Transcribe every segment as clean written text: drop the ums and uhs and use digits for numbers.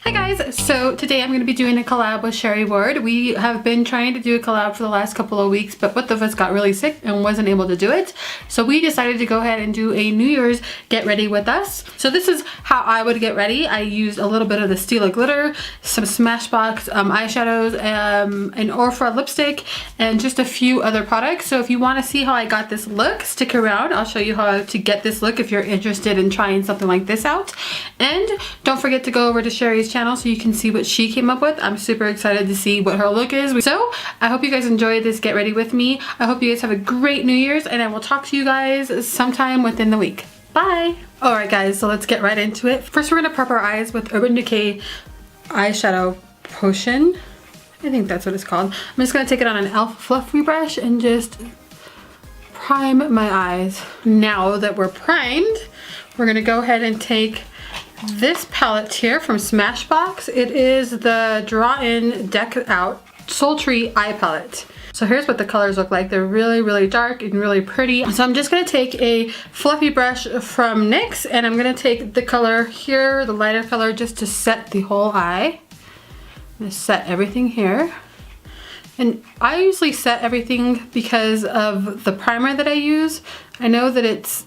Hi guys, so today I'm going to be doing a collab with Sherri Ward. We have been trying to do a collab for the last couple of weeks, but both of us got really sick and wasn't able to do it. So we decided to go ahead and do a New Year's get ready with us. So this is how I would get ready. I used a little bit of the STILA glitter, some SMASHBOX eyeshadows, an Ofra lipstick, and just a few other products. So if you want to see how I got this look, stick around. I'll show you how to get this look if you're interested in trying something like this out. And don't forget to go over to Sherri's channel so you can see what she came up with. I'm super excited to see what her look is. So I hope you guys enjoyed this get ready with me. I hope you guys have a great New Year's, and I will talk to you guys sometime within the week. Bye. Alright guys, so let's get right into it. First we're going to prep our eyes with Urban Decay eyeshadow potion. I think that's what it's called. I'm just going to take it on an e.l.f. fluffy brush and just prime my eyes. Now that we're primed, we're going to go ahead and take this palette here from SMASHBOX. It is the Draw In Deck Out Sultry Eye Palette. So here's what the colors look like. They're really, really dark and really pretty. So I'm just going to take a fluffy brush from NYX, and I'm going to take the color here, the lighter color, just to set the whole eye. I'm going to set everything here. And I usually set everything because of the primer that I use. I know that it's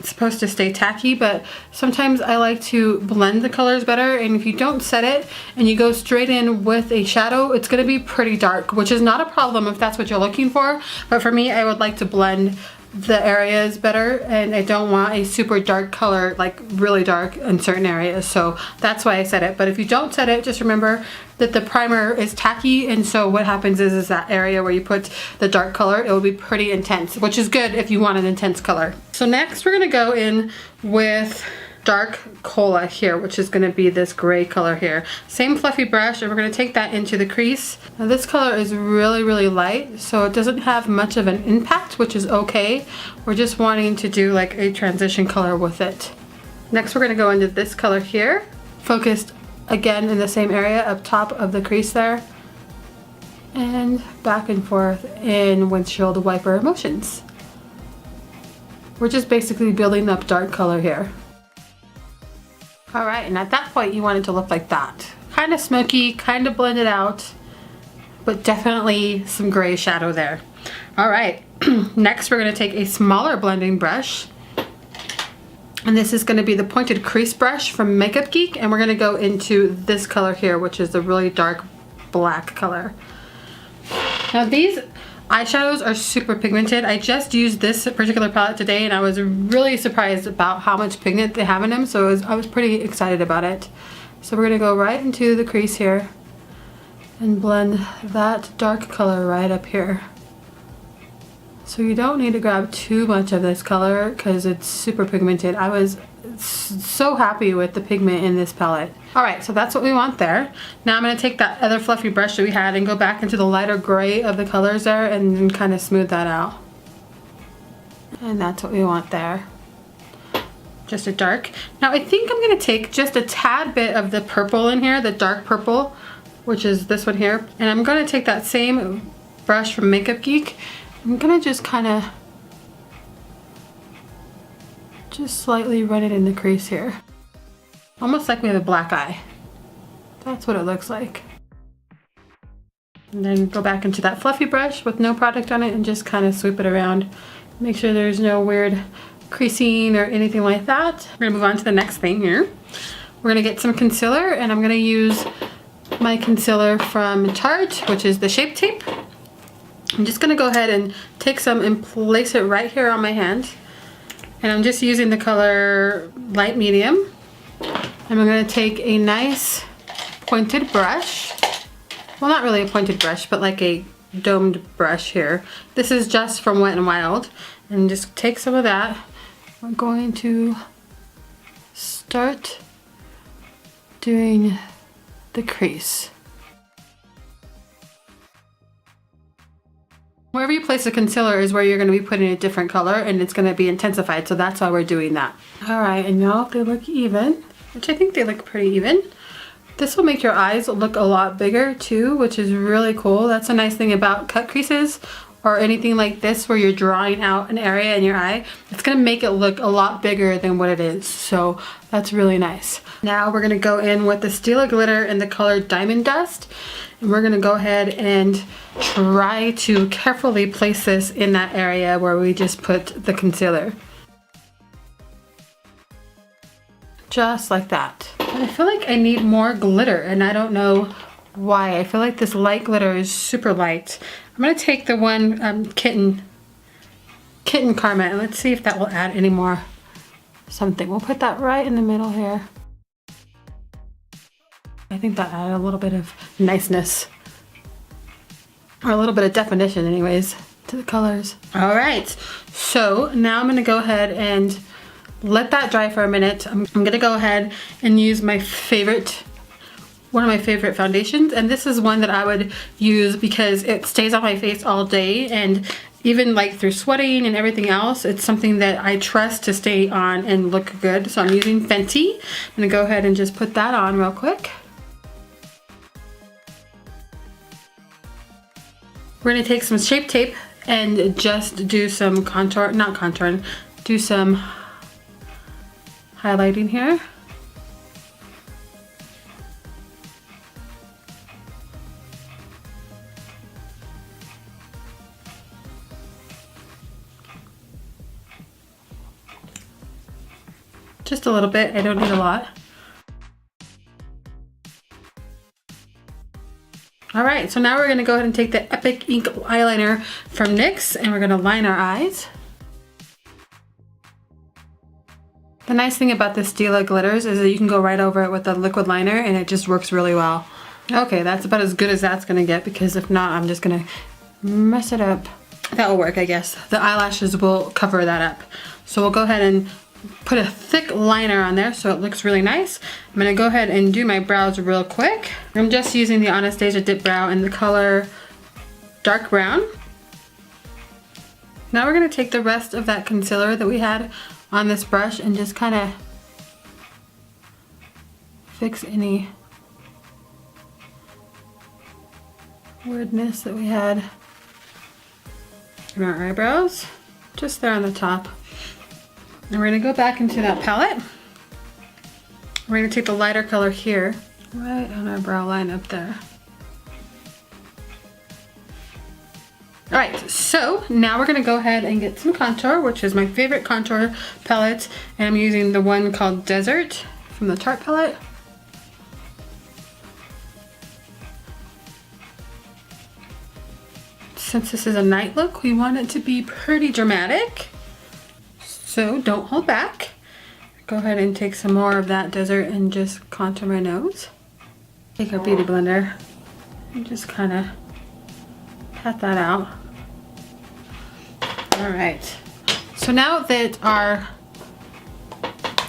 supposed to stay tacky, but sometimes I like to blend the colors better, and if you don't set it and you go straight in with a shadow, it's going to be pretty dark, which is not a problem if that's what you're looking for, but for me I would like to blend the areas better, and I don't want a super dark color, like really dark in certain areas, so that's why I set it. But if you don't set it, just remember that the primer is tacky, and so what happens is that area where you put the dark color, it will be pretty intense, which is good if you want an intense color. So next we're going to go in with dark cola here, which is going to be this gray color here. Same fluffy brush, and we're going to take that into the crease. Now this color is really, really light, so it doesn't have much of an impact, which is okay. We're just wanting to do like a transition color with it. Next we're going to go into this color here, focused again in the same area up top of the crease there, and back and forth in windshield wiper motions. We're just basically building up dark color here. Alright, and at that point you want it to look like that. Kind of smoky, kind of blended out, but definitely some gray shadow there. Alright, next we're going to take a smaller blending brush, and this is going to be the pointed crease brush from Makeup Geek, and we're going to go into this color here, which is the really dark black color. Now these eyeshadows are super pigmented. I just used this particular palette today, and I was really surprised about how much pigment they have in them, so I was pretty excited about it. So we're going to go right into the crease here and blend that dark color right up here. So you don't need to grab too much of this color because it's super pigmented. I was so happy with the pigment in this palette. Alright, so that's what we want there. Now I'm going to take that other fluffy brush that we had and go back into the lighter gray of the colors there and kind of smooth that out. And that's what we want there. Just a dark. Now I think I'm going to take just a tad bit of the purple in here, the dark purple, which is this one here. And I'm going to take that same brush from Makeup Geek. I'm going to just kind of slightly run it in the crease here. Almost like we have a black eye. That's what it looks like. And then go back into that fluffy brush with no product on it and just kind of sweep it around. Make sure there's no weird creasing or anything like that. We're gonna move on to the next thing here. We're gonna get some concealer, and I'm gonna use my concealer from Tarte, which is the Shape Tape. I'm just gonna go ahead and take some and place it right here on my hand. And I'm just using the color light medium. And I'm going to take a nice pointed brush. Well, not really a pointed brush, but like a domed brush here. This is just from Wet n Wild. And just take some of that. We're going to start doing the crease. Wherever you place the concealer is where you're going to be putting a different color, and it's going to be intensified, so that's why we're doing that. Alright, and now they look even, which I think they look pretty even. This will make your eyes look a lot bigger too, which is really cool. That's a nice thing about cut creases or anything like this where you're drawing out an area in your eye. It's going to make it look a lot bigger than what it is, so that's really nice. Now we're gonna go in with the Stila glitter in the color Diamond Dust. And we're gonna go ahead and try to carefully place this in that area where we just put the concealer. Just like that. And I feel like I need more glitter and I don't know why. I feel like this light glitter is super light. I'm gonna take the one Kitten Karma and let's see if that will add any more something. We'll put that right in the middle here. I think that added a little bit of niceness. Or a little bit of definition anyways to the colors. All right, so now I'm gonna go ahead and let that dry for a minute. I'm gonna go ahead and use my favorite, one of my favorite foundations, and this is one that I would use because it stays on my face all day, and even like through sweating and everything else, it's something that I trust to stay on and look good. So I'm using Fenty. I'm gonna go ahead and just put that on real quick. We're gonna take some Shape Tape and just do some contour, not contouring, do some highlighting here. Just a little bit, I don't need a lot. All right, so now we're gonna go ahead and take the Epic Ink eyeliner from NYX and we're gonna line our eyes. The nice thing about the Stila glitters is that you can go right over it with a liquid liner and it just works really well. Okay, that's about as good as that's gonna get because if not, I'm just gonna mess it up. That'll work, I guess. The eyelashes will cover that up. So we'll go ahead and put a thick liner on there so it looks really nice. I'm gonna go ahead and do my brows real quick. I'm just using the Anastasia Dip Brow in the color Dark Brown. Now we're gonna take the rest of that concealer that we had on this brush and just kind of fix any weirdness that we had in our eyebrows, just there on the top. And we're gonna go back into that palette. We're gonna take the lighter color here, right on our brow line up there. All right, so now we're gonna go ahead and get some contour, which is my favorite contour palette. And I'm using the one called Desert from the Tarte palette. Since this is a night look, we want it to be pretty dramatic. So don't hold back. Go ahead and take some more of that Desert and just contour my nose. Take our beauty blender and just kind of pat that out. All right. So now that our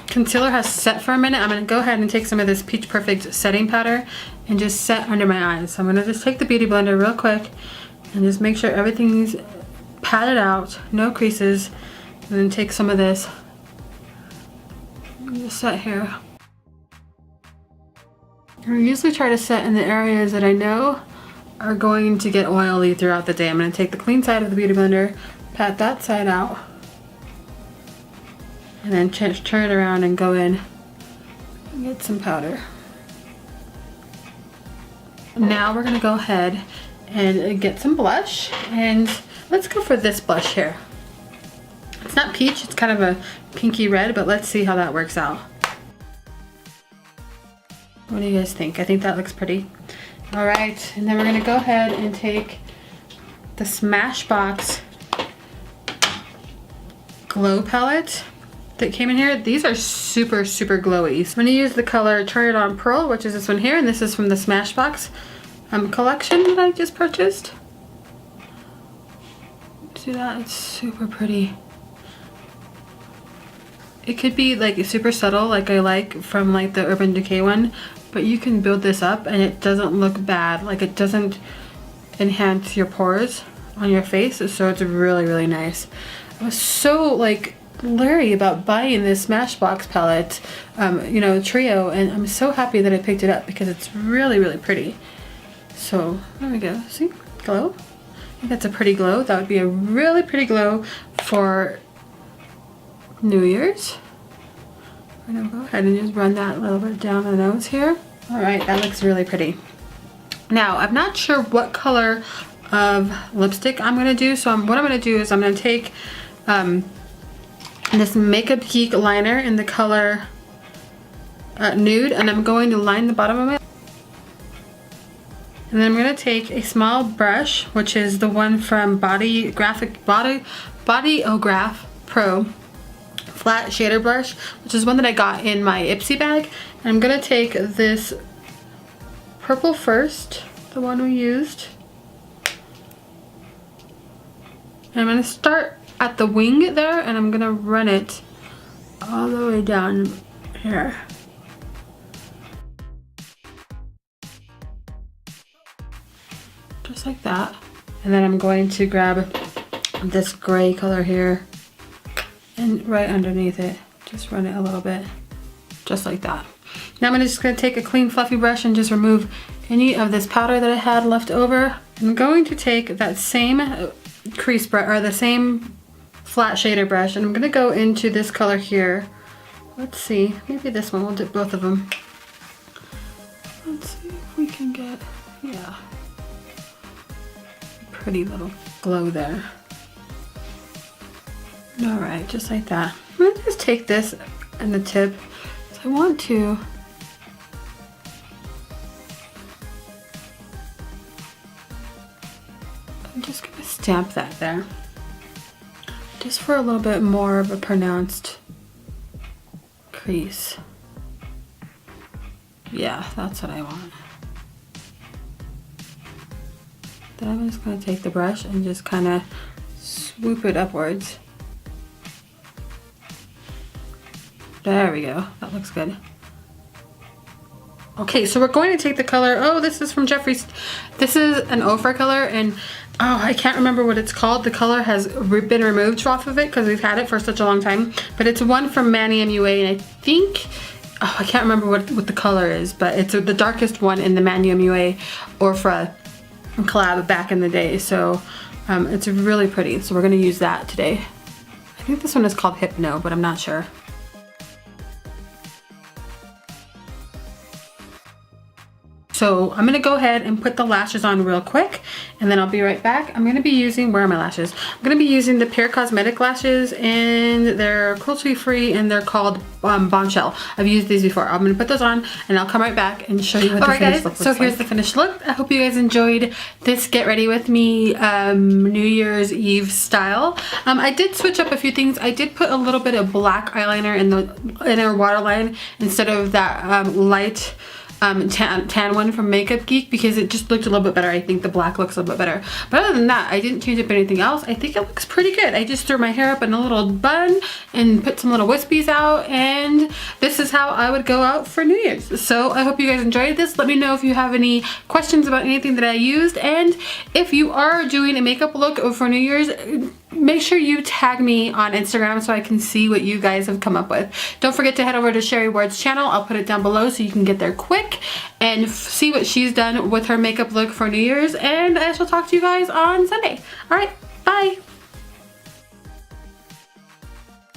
concealer has set for a minute, I'm gonna go ahead and take some of this Peach Perfect setting powder and just set under my eyes. So I'm gonna just take the beauty blender real quick and just make sure everything's patted out, no creases. And then take some of this and just set here. I usually try to set in the areas that I know are going to get oily throughout the day. I'm going to take the clean side of the beauty blender, pat that side out, and then turn it around and go in and get some powder. Now we're going to go ahead and get some blush, and let's go for this blush here. It's not peach, it's kind of a pinky red, but let's see how that works out. What do you guys think? I think that looks pretty. All right, and then we're gonna go ahead and take the SMASHBOX Glow palette that came in here. These are super, super glowy. So I'm gonna use the color Turn It On Pearl, which is this one here, and this is from the SMASHBOX collection that I just purchased. See that? It's super pretty. It could be like super subtle like I like from like the Urban Decay one, but you can build this up and it doesn't look bad. Like it doesn't enhance your pores on your face, so it's really, really nice. I was so like leery about buying this SMASHBOX palette, you know, trio, and I'm so happy that I picked it up because it's really, really pretty. So there we go, see, glow. I think that's a pretty glow. That would be a really pretty glow for New Year's. I'm gonna go ahead and just run that a little bit down the nose here. All right, that looks really pretty. Now, I'm not sure what color of lipstick I'm gonna do, so what I'm gonna do is I'm gonna take this Makeup Geek liner in the color Nude, and I'm going to line the bottom of it. And then I'm gonna take a small brush, which is the one from Bodyograph Pro flat shader brush, which is one that I got in my Ipsy bag. And I'm gonna take this purple first, the one we used. And I'm gonna start at the wing there, and I'm gonna run it all the way down here. Just like that. And then I'm going to grab this gray color here and right underneath it, just run it a little bit, just like that. Now I'm just gonna take a clean fluffy brush and just remove any of this powder that I had left over. I'm going to take that same crease brush, or the same flat shader brush, and I'm gonna go into this color here. Let's see, maybe this one, we'll dip both of them. Let's see if we can get, yeah, pretty little glow there. All right, just like that. I'm gonna just take this and the tip, so I want to I'm just gonna stamp that there, just for a little bit more of a pronounced crease. Yeah, that's what I want. Then I'm just gonna take the brush and just kind of swoop it upwards. There we go, that looks good. Okay, so we're going to take the color, oh, this is from Jeffrey's, this is an Ofra color, and oh, I can't remember what it's called. The color has been removed off of it because we've had it for such a long time, but it's one from Manny MUA, and I think, oh, I can't remember what the color is, but it's the darkest one in the Manny MUA Ofra collab back in the day, so it's really pretty, so we're gonna use that today. I think this one is called Hypno, but I'm not sure. So I'm gonna go ahead and put the lashes on real quick, and then I'll be right back. I'm gonna be using, where are my lashes? I'm gonna be using the Pure Cosmetic lashes, and they're cruelty free, and they're called Bombshell. I've used these before. I'm gonna put those on, and I'll come right back and show you what the finished look looks like. So here's the finished look. I hope you guys enjoyed this Get Ready With Me New Year's Eve style. I did switch up a few things. I did put a little bit of black eyeliner in the inner waterline instead of that light tan one from Makeup Geek, because it just looked a little bit better. I think the black looks a little bit better. But other than that, I didn't change up anything else. I think it looks pretty good. I just threw my hair up in a little bun and put some little wispies out, and this is how I would go out for New Year's. So I hope you guys enjoyed this. Let me know if you have any questions about anything that I used, and if you are doing a makeup look for New Year's, make sure you tag me on Instagram so I can see what you guys have come up with. Don't forget to head over to Sherri Ward's channel. I'll put it down below so you can get there quick and see what she's done with her makeup look for New Year's, and I shall talk to you guys on Sunday. All right,